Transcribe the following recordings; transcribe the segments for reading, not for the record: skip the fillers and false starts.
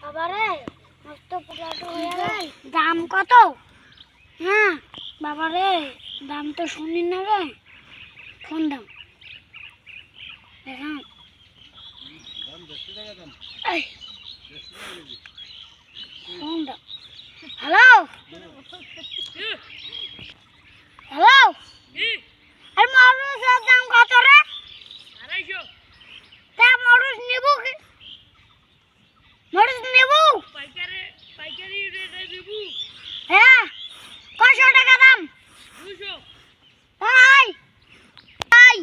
বাবারে মস্ত পোটাটো হয়ে গেল। দাম কত? হ্যাঁ বাবারে দাম তো শুনি না রে। কোন দাম দেখুন? কোন দাম? হ্যালো হ্যালো, আর মরুচের দাম কত রে? 250। তা মরুচ নেবো কি? মরুচ নেবো? পাইকারি রেটে দেবো। হ্যাঁ কয়শো টাকা দাম? 200। তাই তাই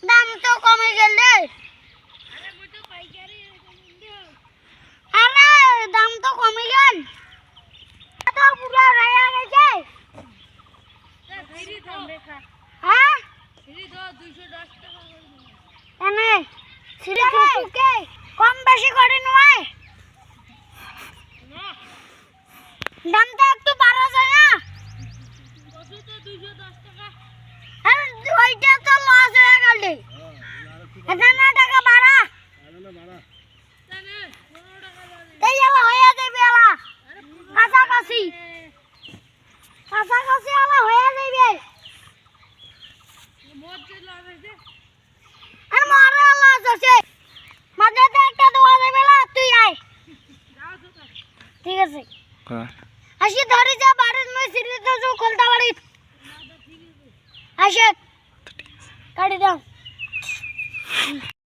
দাম তো কমে গেল রে। আরে মই তো পাইকারি রেটে দেব। আরে দাম তো কমে গেল, তো পুরো রয়ে গেছে। ফ্রি দাও দেখা। হ্যাঁ ফ্রি দাও 210 টাকা করে। এনে সিরে ফুকে কম বেশি করে নয়, না দামটা একটু বাড়া যায় না? কত তো 210 টাকা। আর ওইটা তো লস হয়ে গেল। এখানে টাকা বাড়া জানে 15 টাকা লাগে। তাই আলা হয়ে যাবে, আলা কাছাকাছি কাছাকাছি আলা হয়ে যাবে। মোট যে লাভ হইছে আর মারা লস আছে, মাঝেতে একটা দেওয়া যাবে না। তুই আয়, যাও তো তা। ঠিক আছে আসি ধরে যা বাড়ির নই সিঁড়ি তো যে খোলতা বাড়ি আসে কাটি দাও।